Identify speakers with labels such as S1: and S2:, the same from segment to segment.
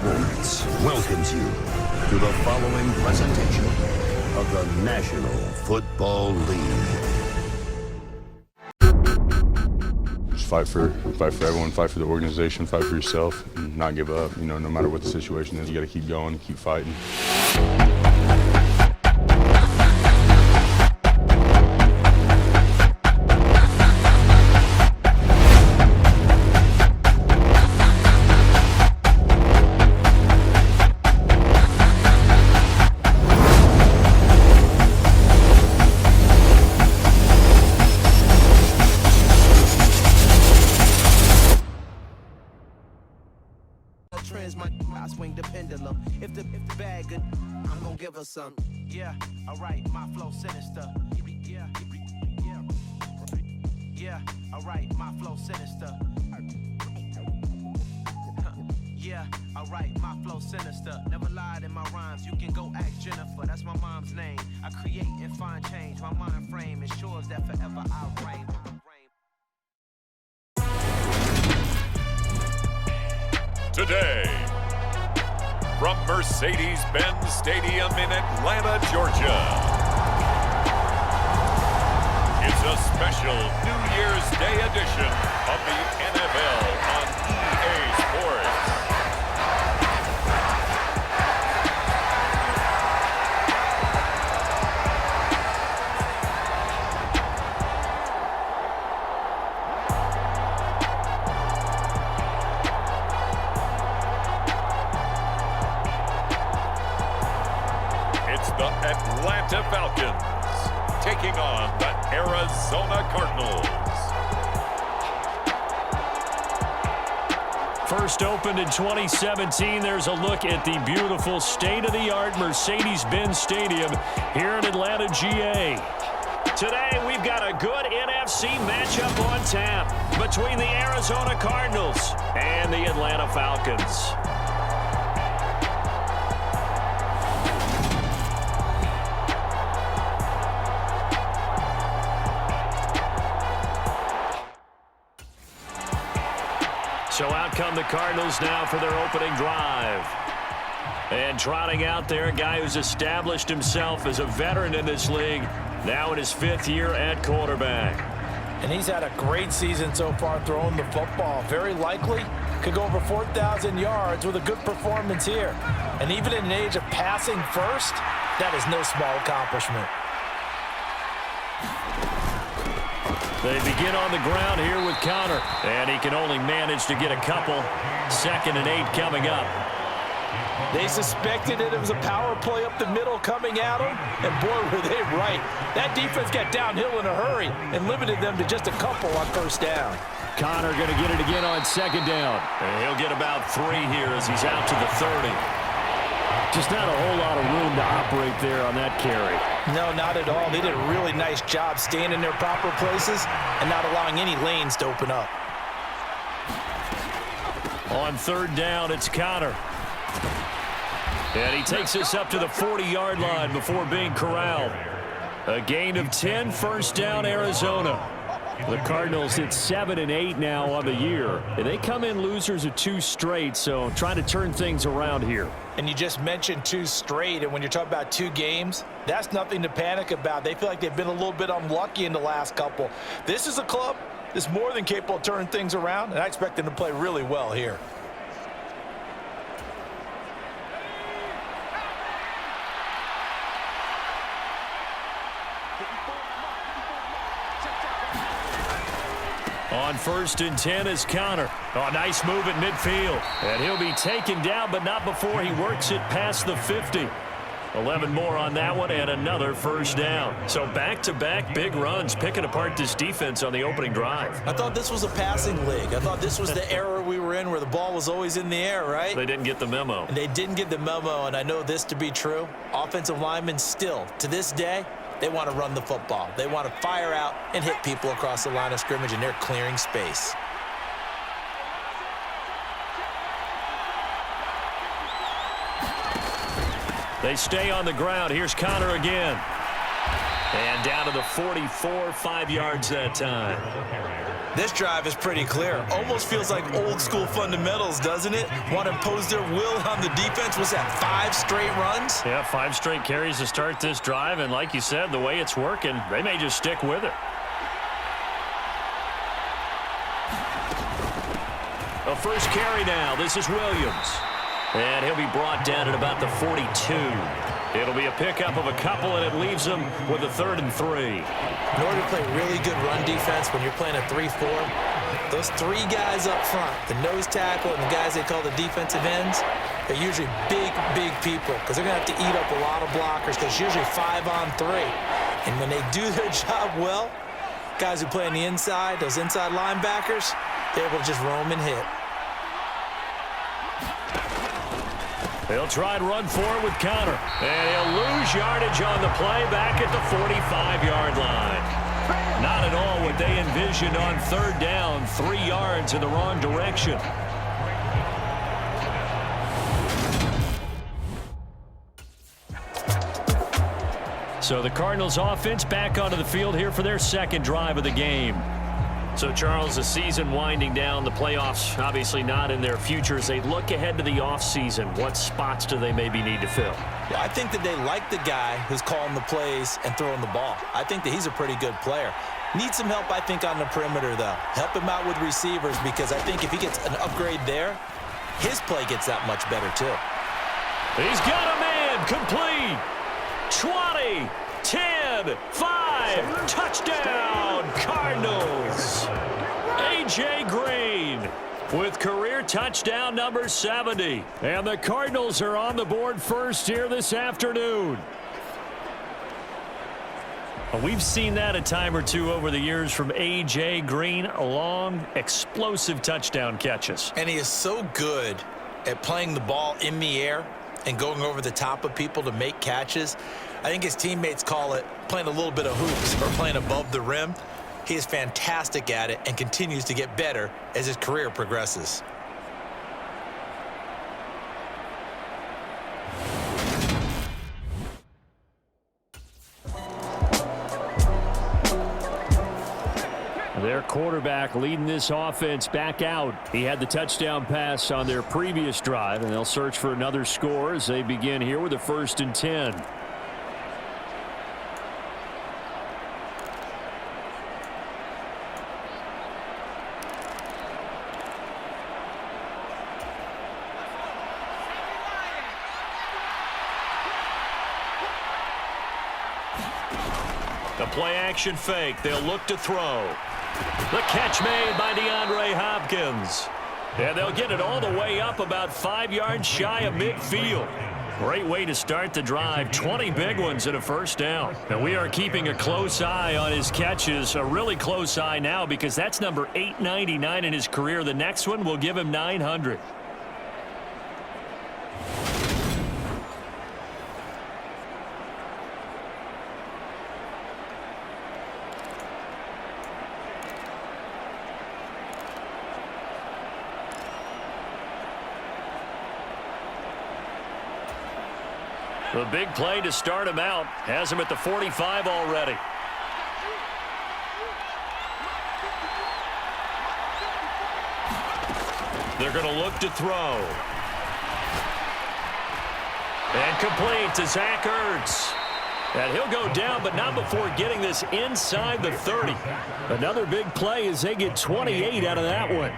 S1: Sports welcomes you to the following presentation of the National Football League.
S2: Just fight for everyone, fight for the organization, fight for yourself, and not give up. You know, no matter what the situation is, you got to keep going, keep fighting.
S3: I swing the pendulum. If the bag good, I'm gonna give her some. Yeah, alright, my flow sinister. Yeah, alright, my flow sinister. Yeah, alright, my flow sinister. Never lied in my rhymes. You can go ask Jennifer. That's my mom's name. I create and find change. My mind frame ensures that forever I'll reign.
S4: Today, from Mercedes-Benz Stadium in Atlanta, Georgia, it's a special New Year's Day edition of the NFL on EA Sports. The Atlanta Falcons taking on the Arizona Cardinals.
S5: First opened in 2017, there's a look at the beautiful state-of-the-art Mercedes-Benz Stadium here in Atlanta, GA. Today, we've got a good NFC matchup on tap between the Arizona Cardinals and the Atlanta Falcons. So out come the Cardinals now for their opening drive. And trotting out there, a guy who's established himself as a veteran in this league, now in his 5th year at quarterback.
S6: And he's had a great season so far throwing the football. Very likely could go over 4,000 yards with a good performance here. And even in an age of passing first, that is no small accomplishment.
S5: They begin on the ground here with Connor, and he can only manage to get a couple. 2nd and 8 coming up.
S6: They suspected it was a power play up the middle coming at them, and boy, were they right. That defense got downhill in a hurry and limited them to just a couple on first down.
S5: Connor going to get it again on 2nd down. And he'll get about 3 here as he's out to the 30. Just not a whole lot of room to operate there on that carry.
S6: No, not at all. They did a really nice job staying in their proper places and not allowing any lanes to open up.
S5: On 3rd down, it's Connor. And he takes us up to the 40-yard line before being corralled. A gain of 10, first down, Arizona. The Cardinals hit 7 and 8 now on the year. And they come in losers of 2 straight, so trying to turn things around here.
S6: And you just mentioned 2 straight, and when you're talking about 2 games, that's nothing to panic about. They feel like they've been a little bit unlucky in the last couple. This is a club that's more than capable of turning things around, and I expect them to play really well here.
S5: On 1st and 10 is Connor. Oh, nice move at midfield. And he'll be taken down, but not before he works it past the 50. 11 more on that one and another first down. So back-to-back big runs picking apart this defense on the opening drive.
S6: I thought this was a passing league. I thought this was the era we were in where the ball was always in the air, right?
S5: They didn't get the memo.
S6: And they didn't get the memo, and I know this to be true. Offensive linemen still, to this day, they want to run the football. They want to fire out and hit people across the line of scrimmage, and they're clearing space.
S5: They stay on the ground. Here's Connor again. And down to the 44, 5 yards that time.
S6: This drive is pretty clear. Almost feels like old school fundamentals, doesn't it? Want to impose their will on the defense. Was that 5 straight runs?
S5: Yeah, 5 straight carries to start this drive. And like you said, the way it's working, they may just stick with it. A first carry now. This is Williams. And he'll be brought down at about the 42. It'll be a pickup of a couple, and it leaves them with a 3rd and 3.
S6: In order to play really good run defense when you're playing a 3-4, those 3 guys up front, the nose tackle and the guys they call the defensive ends, they're usually big, big people because they're going to have to eat up a lot of blockers because it's usually 5-on-3. And when they do their job well, guys who play on the inside, those inside linebackers, they're able to just roam and hit.
S5: They'll try and run forward with Connor. And he'll lose yardage on the play back at the 45-yard line. Not at all what they envisioned on 3rd down. 3 yards in the wrong direction. So the Cardinals offense back onto the field here for their 2nd drive of the game. So, Charles, the season winding down, the playoffs obviously not in their future. As they look ahead to the offseason, what spots do they maybe need to fill?
S6: Well, I think that they like the guy who's calling the plays and throwing the ball. I think that he's a pretty good player. Needs some help, I think, on the perimeter, though. Help him out with receivers because I think if he gets an upgrade there, his play gets that much better, too. He's
S5: got a man complete. 20, 10, 5, touchdown, Cardinals. A.J. Green with career touchdown number 70. And the Cardinals are on the board first here this afternoon. We've seen that a time or two over the years from A.J. Green, long, explosive touchdown catches.
S6: And he is so good at playing the ball in the air and going over the top of people to make catches. I think his teammates call it playing a little bit of hoops or playing above the rim. He is fantastic at it and continues to get better as his career progresses.
S5: Their quarterback leading this offense back out. He had the touchdown pass on their previous drive, and they'll search for another score as they begin here with a 1st and 10. The play-action fake. They'll look to throw. The catch made by DeAndre Hopkins. And they'll get it all the way up about 5 yards shy of midfield. Great way to start the drive. 20 big ones and a 1st down. And we are keeping a close eye on his catches. A really close eye now because that's number 899 in his career. The next one will give him 900. The big play to start him out has him at the 45 already. They're going to look to throw. And complete to Zach Ertz. And he'll go down, but not before getting this inside the 30. Another big play as they get 28 out of that one.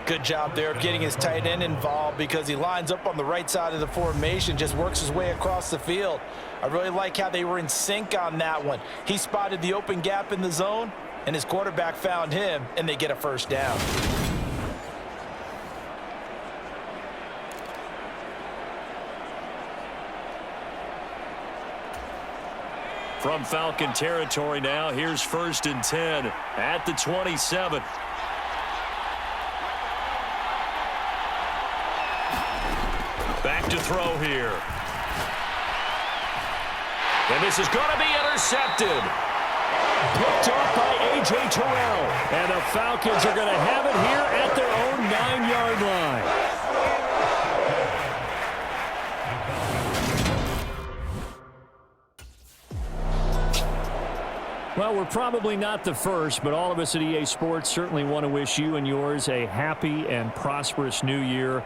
S6: Good job there getting his tight end involved because he lines up on the right side of the formation, just works his way across the field. I really like how they were in sync on that one. He spotted the open gap in the zone, and his quarterback found him, and they get a 1st down.
S5: From Falcon territory now, here's 1st and 10 at the 27. Back to throw here. And this is going to be intercepted. Picked off by A.J. Terrell. And the Falcons are going to have it here at their own 9-yard line. we're probably not the first, but all of us at EA Sports certainly want to wish you and yours a happy and prosperous new year.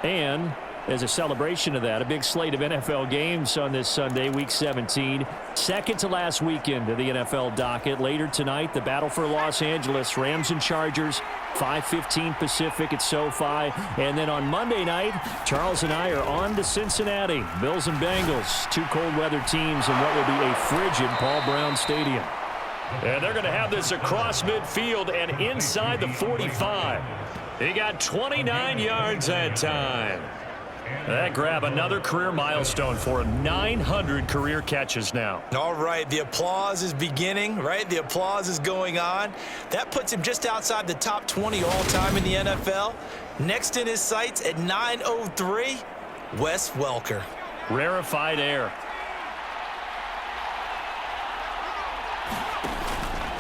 S5: And as a celebration of that, a big slate of NFL games on this Sunday, Week 17. Second to last weekend of the NFL docket. Later tonight, the battle for Los Angeles, Rams and Chargers, 5:15 Pacific at SoFi. And then on Monday night, Charles and I are on to Cincinnati. Bills and Bengals, two cold weather teams in what will be a frigid Paul Brown Stadium. And they're going to have this across midfield and inside the 45. He got 29 yards that time. That grab another career milestone for him. 900 career catches now.
S6: All right, the applause is beginning, right? The applause is going on. That puts him just outside the top 20 all-time in the NFL. Next in his sights at 903, Wes Welker.
S5: Rarefied air.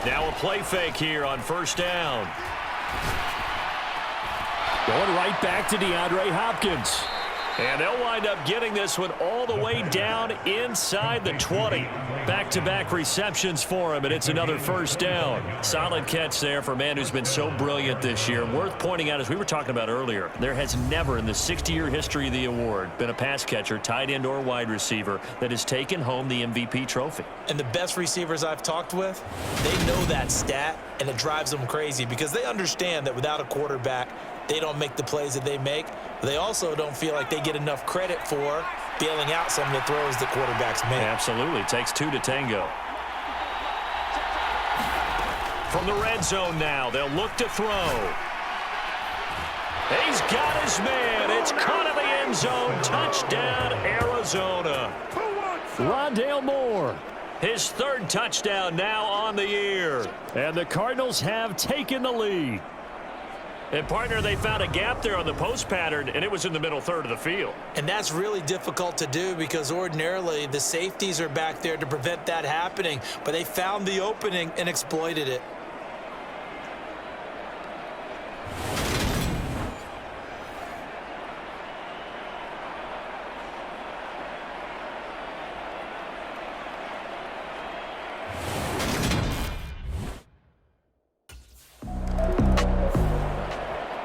S5: Now a play fake here on first down. Going right back to DeAndre Hopkins. And they'll wind up getting this one all the way down inside the 20. Back-to-back receptions for him, and it's another first down. Solid catch there for a man who's been so brilliant this year. Worth pointing out, as we were talking about earlier, there has never in the 60-year history of the award been a pass catcher, tight end, or wide receiver that has taken home the MVP trophy. And the best receivers I've talked with, they know that stat, and it drives them crazy because they understand that without a quarterback, they don't make the plays that they make. They also don't feel like they get enough credit for bailing out some of the throws that quarterbacks make. Absolutely. Takes two to tango. From the red zone now, they'll look to throw. He's got his man. It's caught in the end zone. Touchdown, Arizona. Rondale Moore. His third touchdown now on the year. And the Cardinals have taken the lead. And, partner, they found a gap there on the post pattern, and it was in the middle third of the field. And that's really difficult to do because ordinarily the safeties are back there to prevent that happening. But they found the opening and exploited it.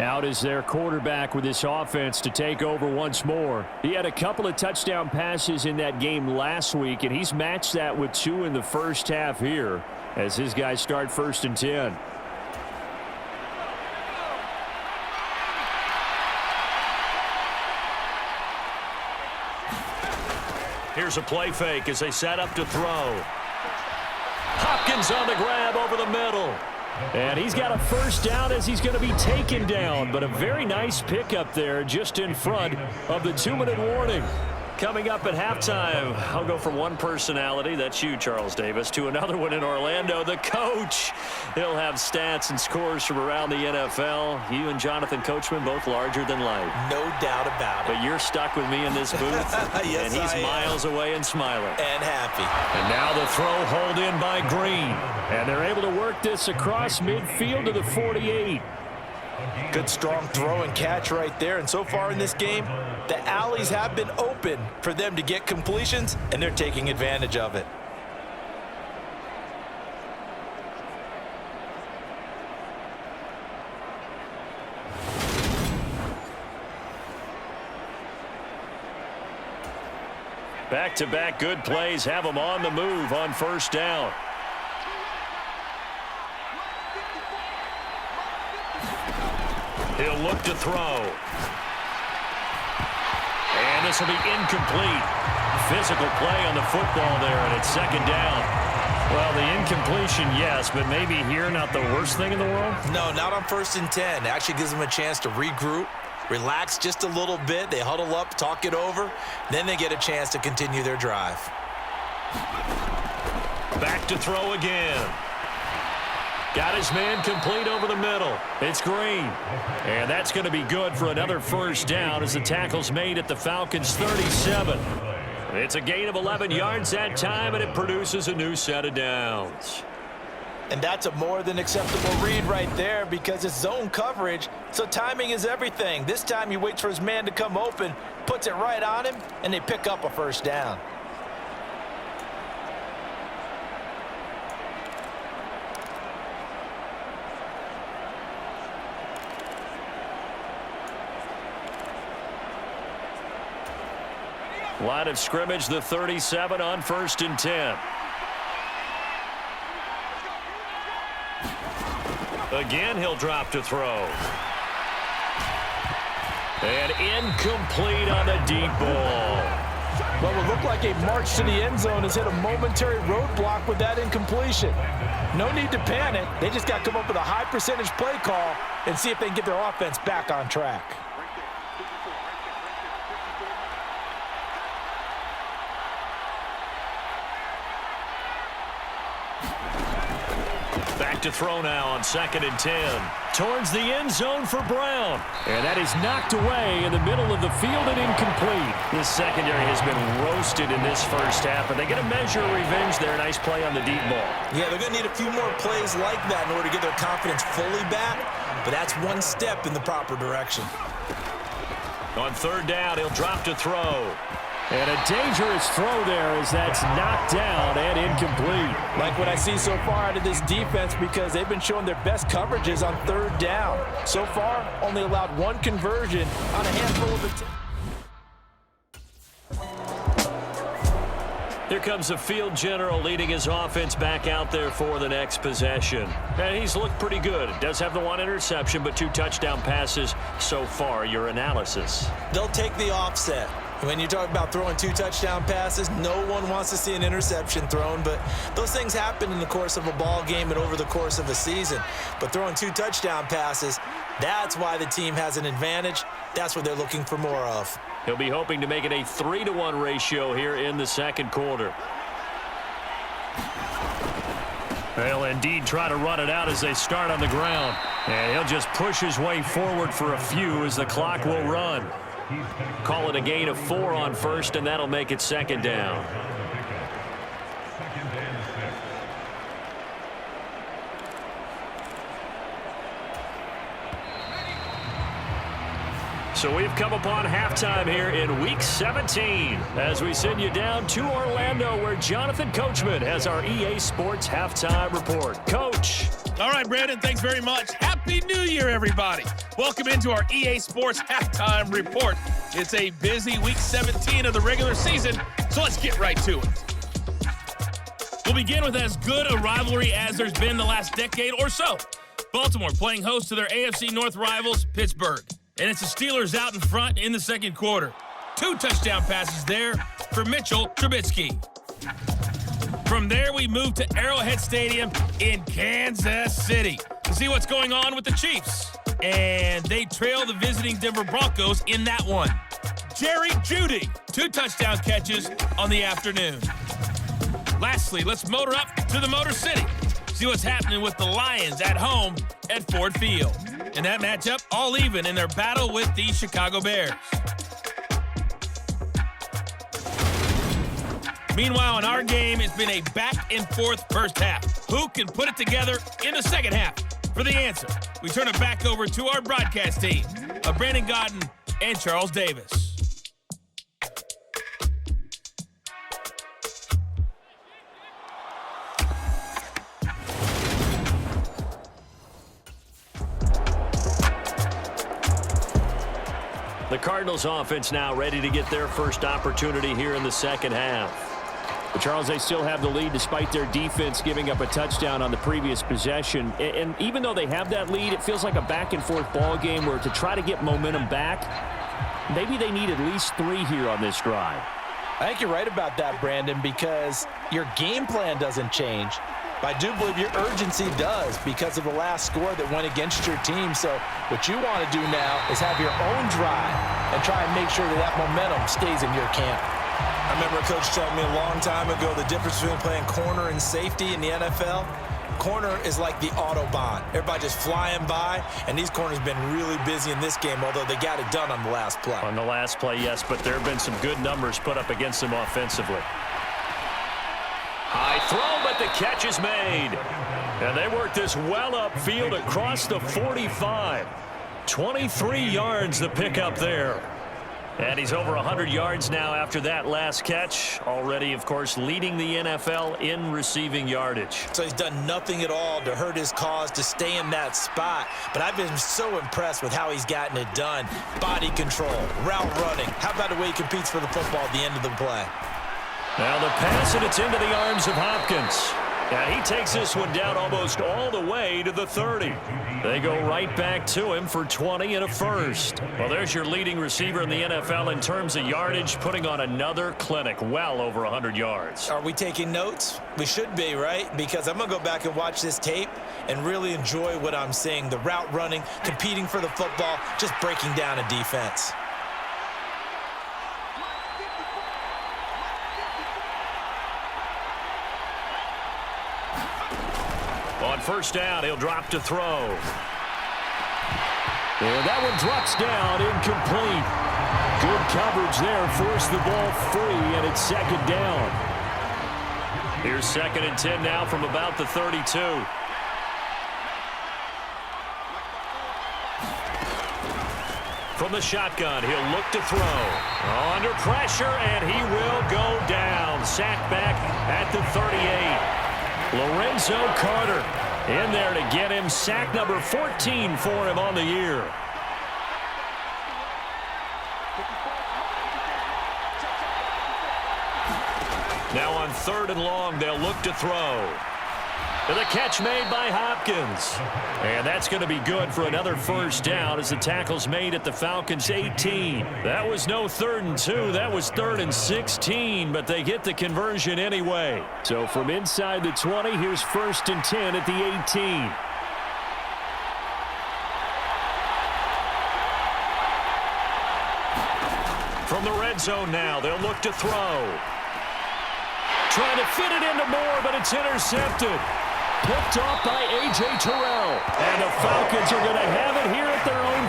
S5: Out is their quarterback with this offense to take over once more. He had a couple of touchdown passes in that game last week, and he's matched that with two in the first half here as his guys start 1st and 10. Here's a play fake as they set up to throw. Hopkins on the grab over the middle. And he's got a first down as he's going to be taken down. But a very nice pickup there just in front of the 2-minute warning. Coming up at halftime, I'll go from one personality, that's you, Charles Davis, to another one in Orlando, the coach. He'll have stats and scores from around the NFL. You and Jonathan Coachman, both larger than life. No doubt about it. But you're stuck with me in this booth. Yes, and he's miles away and smiling. And happy. And now the throw hauled in by Green. And they're able to work this across midfield to the 48. Good strong throw and catch right there. And so far in this game, the alleys have been open for them to get completions, and they're taking advantage of it. Back-to-back good plays have them on the move on first down. He'll look to throw. And this will be incomplete. Physical play on the football there, and it's 2nd down. Well, the incompletion, yes, but maybe here not the worst thing in the world? No, not on 1st and 10. It actually gives them a chance to regroup, relax just a little bit. They huddle up, talk it over. Then they get a chance to continue their drive. Back to throw again. Got his man complete over the middle. It's Green. And that's going to be good for another first down as the tackle's made at the Falcons' 37. It's a gain of 11 yards that time, and it produces a new set of downs. And that's a more than acceptable read right there because it's zone coverage, so timing is everything. This time he waits for his man to come open, puts it right on him, and they pick up a first down. Line of scrimmage, the 37 on 1st and 10. Again, he'll drop to throw. And incomplete on the deep ball.
S6: What would look like a march to the end zone has hit a momentary roadblock with that incompletion. No need to panic. They just got to come up with a high percentage play call and see if they can get their offense back on track.
S5: Back to throw now on 2nd and 10. Towards the end zone for Brown. And that is knocked away in the middle of the field and incomplete. This secondary has been roasted in this first half, and they get a measure of revenge there. Nice play on the deep ball.
S6: Yeah, they're going to need a few more plays like that in order to get their confidence fully back, but that's one step in the proper direction.
S5: On 3rd down, he'll drop to throw. And a dangerous throw there as that's knocked down and incomplete.
S6: Like what I see so far out of this defense, because they've been showing their best coverages on 3rd down. So far, only allowed one conversion on a handful of attempts.
S5: Here comes the field general leading his offense back out there for the next possession. And he's looked pretty good. Does have the 1 interception, but 2 touchdown passes so far. Your analysis?
S6: They'll take the offset. When you talk about throwing 2 touchdown passes, no one wants to see an interception thrown, but those things happen in the course of a ball game and over the course of a season. But throwing 2 touchdown passes, that's why the team has an advantage. That's what they're looking for more of.
S5: He'll be hoping to make it a 3-to-1 ratio here in the 2nd quarter. They'll indeed try to run it out as they start on the ground. And he'll just push his way forward for a few as the clock will run. Call it a gain of 4 on 1st, and that'll make it 2nd down. So we've come upon halftime here in Week 17 as we send you down to Orlando where Jonathan Coachman has our EA Sports Halftime Report. Coach.
S7: All right, Brandon, thanks very much. Happy New Year, everybody. Welcome into our EA Sports Halftime Report. It's a busy Week 17 of the regular season, so let's get right to it. We'll begin with as good a rivalry as there's been the last decade or so. Baltimore playing host to their AFC North rivals, Pittsburgh. And it's the Steelers out in front in the 2nd quarter. 2 touchdown passes there for Mitchell Trubisky. From there, we move to Arrowhead Stadium in Kansas City to see what's going on with the Chiefs. And they trail the visiting Denver Broncos in that one. Jerry Jeudy, 2 touchdown catches on the afternoon. Lastly, let's motor up to the Motor City. See what's happening with the Lions at home at Ford Field. And that matchup all even in their battle with the Chicago Bears. Meanwhile, in our game, it's been a back-and-forth first half. Who can put it together in the 2nd half? For the answer, we turn it back over to our broadcast team of Brandon Godden and Charles Davis.
S5: The Cardinals offense now ready to get their first opportunity here in the 2nd half.
S8: But Charles, they still have the lead despite their defense giving up a touchdown on the previous possession. And even though they have that lead, it feels like a back-and-forth ball game where to try to get momentum back, maybe they need at least 3 here on this drive.
S6: I think you're right about that, Brandon, because your game plan doesn't change. But I do believe your urgency does because of the last score that went against your team. So what you want to do now is have your own drive and try and make sure that that momentum stays in your camp. I remember a coach telling me a long time ago the difference between playing corner and safety in the NFL. Corner is like the Autobahn. Everybody just flying by, and these corners have been really busy in this game, although they got it done on the last play.
S5: On the last play, yes, but there have been some good numbers put up against them offensively. High throw, but the catch is made. And they work this well upfield across the 45. 23 yards the pickup there. And he's over 100 yards now after that last catch. Already, of course, leading the NFL in receiving yardage.
S6: So he's done nothing at all to hurt his cause to stay in that spot. But I've been so impressed with how he's gotten it done. Body control, route running. How about the way he competes for the football at the end of the play?
S5: Now the pass, and it's into the arms of Hopkins. Yeah, he takes this one down almost all the way to the 30. They go right back to him for 20 and a first. Well, there's your leading receiver in the NFL in terms of yardage, putting on another clinic, well over 100 yards.
S6: Are we taking notes? We should be, right? Because I'm going to go back and watch this tape and really enjoy what I'm seeing. The route running, competing for the football, just breaking down a defense.
S5: On first down, he'll drop to throw. And that one drops down, incomplete. Good coverage there, forced the ball free, and it's second down. Here's 2nd and 10 now from about the 32. From the shotgun, he'll look to throw. Under pressure, and he will go down. Sacked back at the 38. Lorenzo Carter in there to get him sack number 14 for him on the year. Now on 3rd and long, they'll look to throw. And the catch made by Hopkins. And that's going to be good for another first down as the tackle's made at the Falcons' 18. That was no 3rd and 2. That was 3rd and 16, but they get the conversion anyway. So from inside the 20, here's 1st and 10 at the 18. From the red zone now, they'll look to throw. Trying to fit it into Moore, but it's intercepted. Picked off by A.J. Terrell. And the Falcons are going to have it here at their own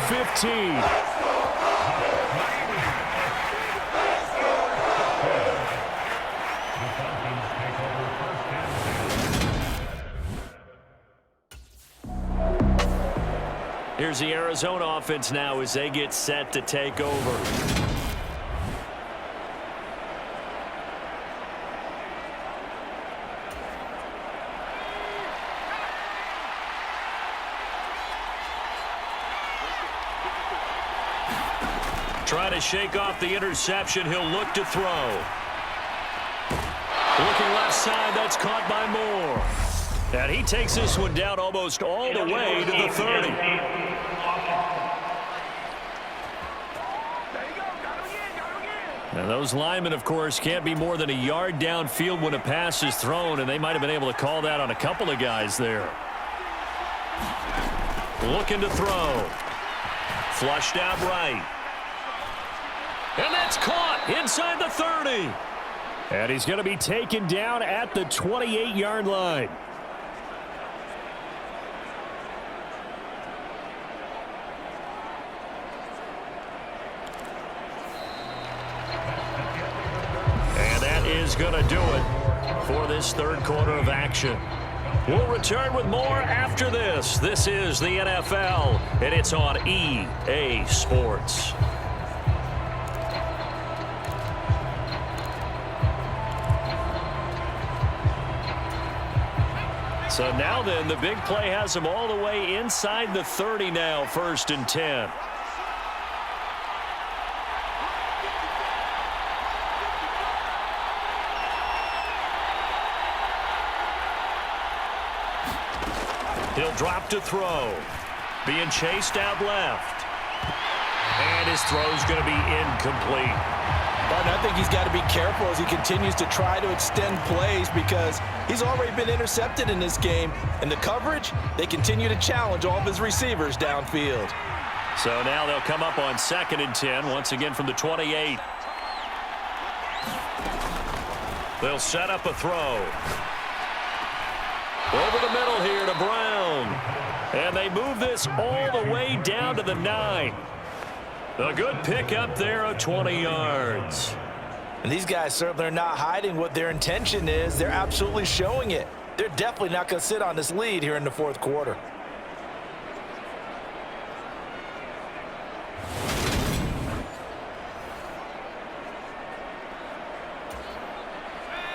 S5: 15. Here's the Arizona offense now as they get set to take over. Trying to shake off the interception. He'll look to throw. Looking left side. That's caught by Moore. And he takes this one down almost all the way to the 30. And those linemen, of course, can't be more than a yard downfield when a pass is thrown, and they might have been able to call that on a couple of guys there. Looking to throw. Flushed out right. And that's caught inside the 30. And he's going to be taken down at the 28-yard line. And that is going to do it for this 3rd quarter of action. We'll return with more after this. This is the NFL, and it's on EA Sports. So now then, the big play has them all the way inside the 30 now, 1st and 10. He'll drop to throw. Being chased out left. And his throw's going to be incomplete.
S6: But I think he's got to be careful as he continues to try to extend plays because he's already been intercepted in this game. And the coverage, they continue to challenge all of his receivers downfield.
S5: So now they'll come up on 2nd and 10, once again from the 28. They'll set up a throw. Over the middle here to Brown. And they move this all the way down to the 9. A good pickup there of 20 yards.
S6: And these guys certainly are not hiding what their intention is. They're absolutely showing it. They're definitely not going to sit on this lead here in the 4th quarter.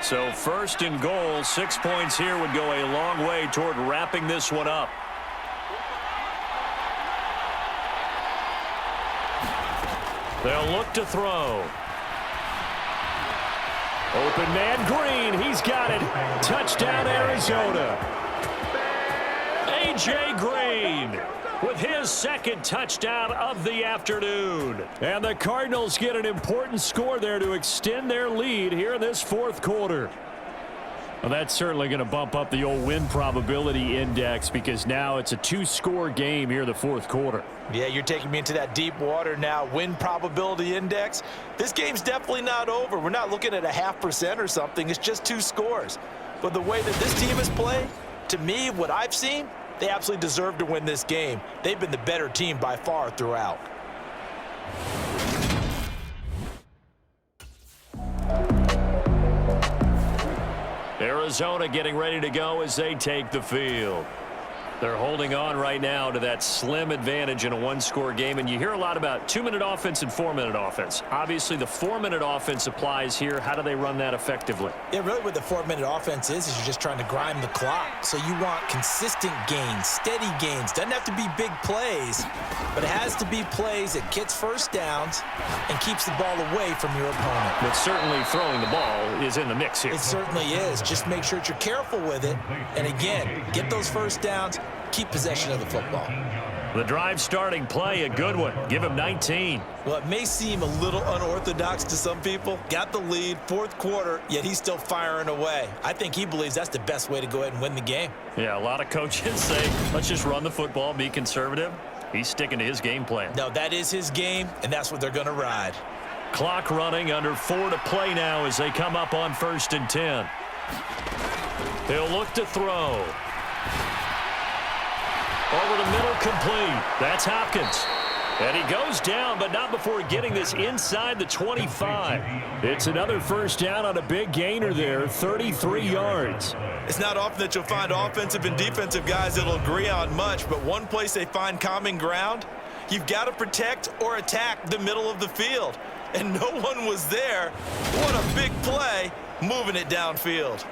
S5: So first and goal, 6 points here would go a long way toward wrapping this one up. They'll look to throw. Open man Green. He's got it. Touchdown, Arizona. A.J. Green with his second touchdown of the afternoon. And the Cardinals get an important score there to extend their lead here in this fourth quarter. Well, that's certainly going to bump up the old win probability index because now it's a two-score game here in the fourth quarter.
S6: Yeah, you're taking me into that deep water now. Win probability index. This game's definitely not over. We're not looking at a 0.5% or something. It's just 2 scores. But the way that this team has played, to me, what I've seen, they absolutely deserve to win this game. They've been the better team by far throughout.
S5: Arizona getting ready to go as they take the field. They're holding on right now to that slim advantage in a one-score game, and you hear a lot about 2-minute offense and 4-minute offense. Obviously, the 4-minute offense applies here. How do they run that effectively?
S6: Yeah, really what the 4-minute offense is you're just trying to grind the clock. So you want consistent gains, steady gains. Doesn't have to be big plays, but it has to be plays that gets first downs and keeps the ball away from your opponent.
S5: But certainly throwing the ball is in the mix here.
S6: It certainly is. Just make sure that you're careful with it. And again, get those first downs. Keep possession of the football.
S5: The drive starting play, a good one. Give him 19.
S6: Well, it may seem a little unorthodox to some people. Got the lead, fourth quarter, yet he's still firing away. I think he believes that's the best way to go ahead and win the game.
S5: Yeah, a lot of coaches say, let's just run the football, be conservative. He's sticking to his game plan.
S6: No, that is his game, and that's what they're going to ride.
S5: Clock running, under 4 to play now as they come up on 1st and 10. He'll look to throw. Over the middle, complete. That's Hopkins. And he goes down, but not before getting this inside the 25. It's another first down on a big gainer there, 33 yards.
S6: It's not often that you'll find offensive and defensive guys that'll agree on much, but one place they find common ground, you've got to protect or attack the middle of the field. And no one was there. What a big play, moving it downfield.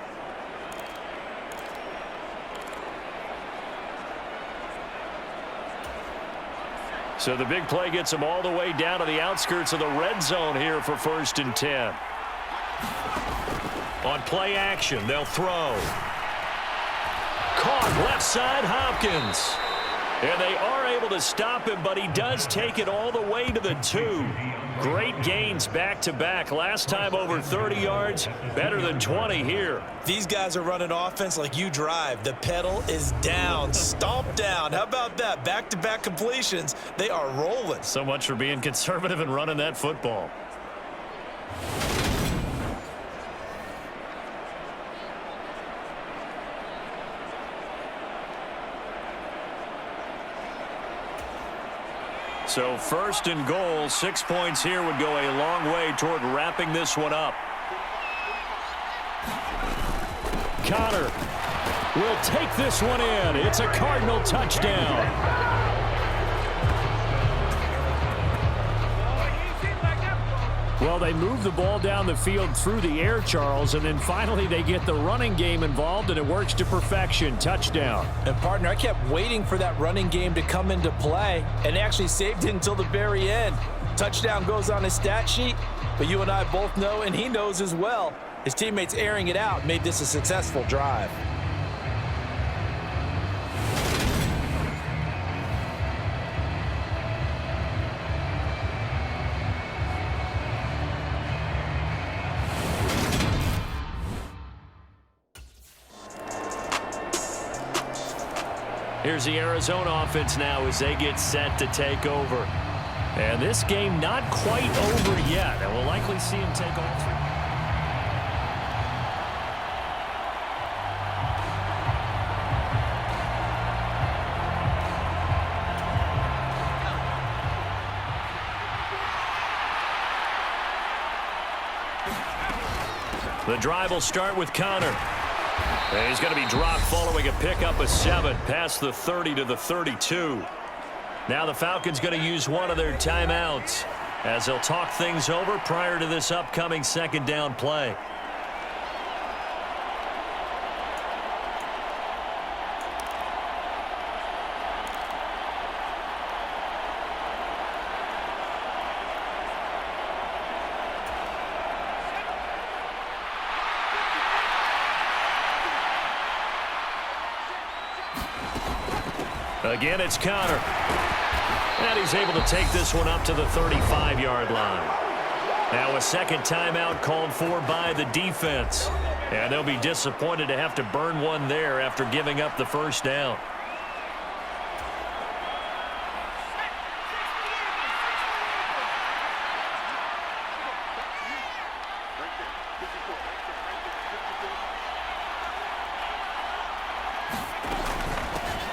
S5: So the big play gets him all the way down to the outskirts of the red zone here for 1st and 10. On play action, they'll throw. Caught left side, Hopkins. And they are able to stop him, but he does take it all the way to the 2. Great gains back-to-back. Last time over 30 yards, better than 20 here.
S6: These guys are running offense like you drive. The pedal is down, stomp down. How about that? Back-to-back completions. They are rolling.
S5: So much for being conservative and running that football. So 1st and goal, 6 points here would go a long way toward wrapping this one up. Connor will take this one in. It's a Cardinal touchdown. Well, they move the ball down the field through the air, Charles, and then finally they get the running game involved, and it works to perfection. Touchdown.
S6: And, partner, I kept waiting for that running game to come into play and actually saved it until the very end. Touchdown goes on his stat sheet, but you and I both know, and he knows as well, his teammates airing it out made this a successful drive.
S5: Here's the Arizona offense now as they get set to take over. And this game not quite over yet. And we'll likely see him take all 3. The drive will start with Connor. And he's going to be dropped following a pickup of 7 past the 30 to the 32. Now the Falcons going to use one of their timeouts as they'll talk things over prior to this upcoming 2nd down play. Again, it's Connor. And he's able to take this one up to the 35-yard line. Now a second timeout called for by the defense. And they'll be disappointed to have to burn one there after giving up the first down.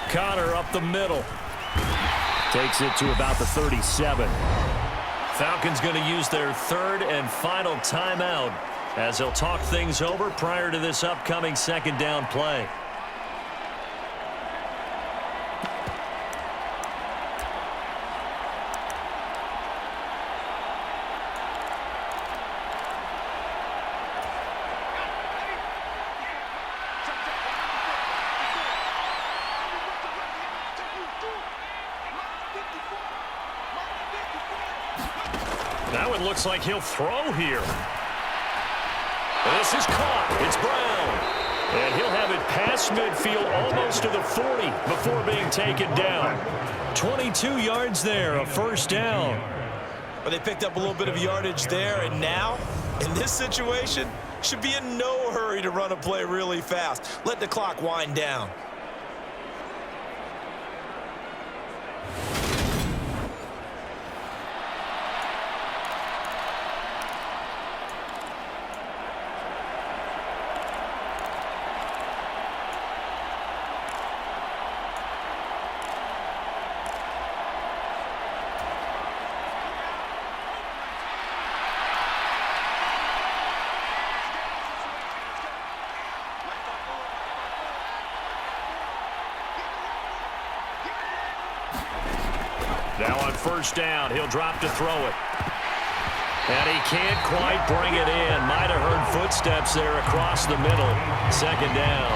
S5: Connor up the middle. Takes it to about the 37. Falcons going to use their third and final timeout as they'll talk things over prior to this upcoming second down play. Now it looks like he'll throw here. This is caught. It's Brown. And he'll have it past midfield almost to the 40 before being taken down. 22 yards there, a first down.
S6: But they picked up a little bit of yardage there, and now, in this situation, should be in no hurry to run a play really fast. Let the clock wind down.
S5: Now on first down, he'll drop to throw it. And he can't quite bring it in. Might have heard footsteps there across the middle. Second down.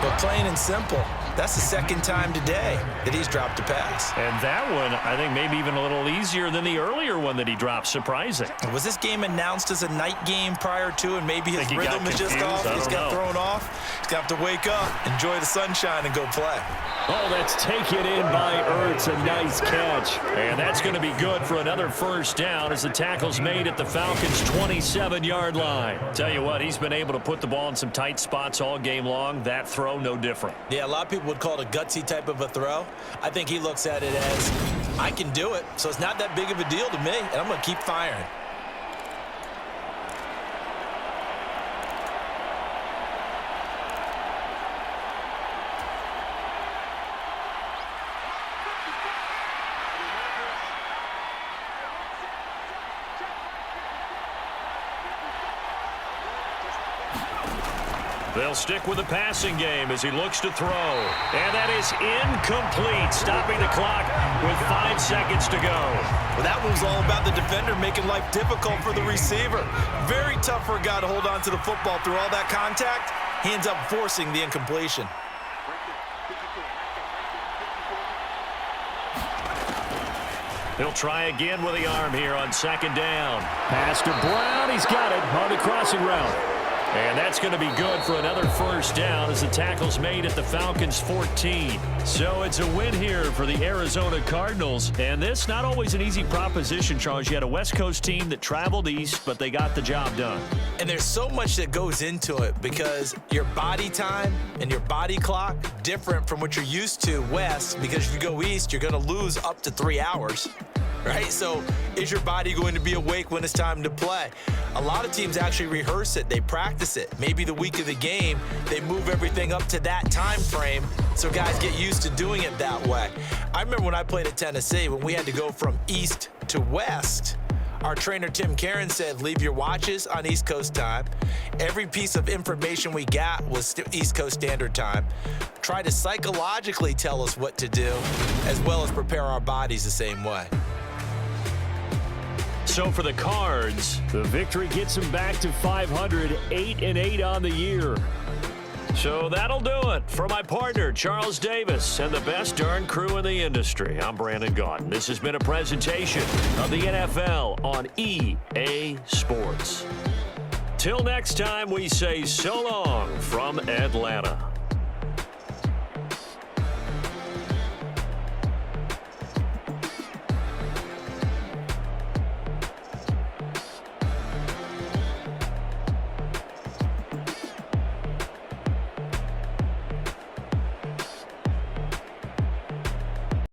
S6: But plain and simple, that's the second time today that he's dropped a pass.
S5: And that one, I think, maybe even a little easier than the earlier one that he dropped. Surprising.
S6: Was this game announced as a night game prior to, and maybe his rhythm is just off? He's got thrown off. He's going to have to wake up, enjoy the sunshine, and go play.
S5: Oh, that's taken in by Ertz. A nice catch. And that's going to be good for another first down as the tackle's made at the Falcons' 27-yard line. Tell you what, he's been able to put the ball in some tight spots all game long. That throw, no different.
S6: Yeah, a lot of people would call it a gutsy type of a throw. I think he looks at it as, I can do it, so it's not that big of a deal to me, and I'm going to keep firing.
S5: They'll stick with the passing game as he looks to throw. And that is incomplete, stopping the clock with 5 seconds to go.
S6: Well, that one's all about the defender making life difficult for the receiver. Very tough for a guy to hold on to the football through all that contact. He ends up forcing the incompletion.
S5: He'll try again with the arm here on second down. Pass to Brown. He's got it on the crossing route. And that's going to be good for another first down as the tackle's made at the Falcons' 14. So it's a win here for the Arizona Cardinals. And this, not always an easy proposition, Charles. You had a West Coast team that traveled east, but they got the job done.
S6: And there's so much that goes into it because your body time and your body clock different from what you're used to west, because if you go east, you're going to lose up to 3 hours. Right? So is your body going to be awake when it's time to play? A lot of teams actually rehearse it. They practice it. Maybe the week of the game, they move everything up to that time frame so guys get used to doing it that way. I remember when I played at Tennessee, when we had to go from east to west, our trainer, Tim Karen, said, leave your watches on East Coast time. Every piece of information we got was East Coast Standard Time. Try to psychologically tell us what to do, as well as prepare our bodies the same way.
S5: So for the Cards, the victory gets them back to 500, 8-8 on the year. So that'll do it for my partner, Charles Davis, and the best darn crew in the industry. I'm Brandon Gaudin. This has been a presentation of the NFL on EA Sports. Till next time, we say so long from Atlanta.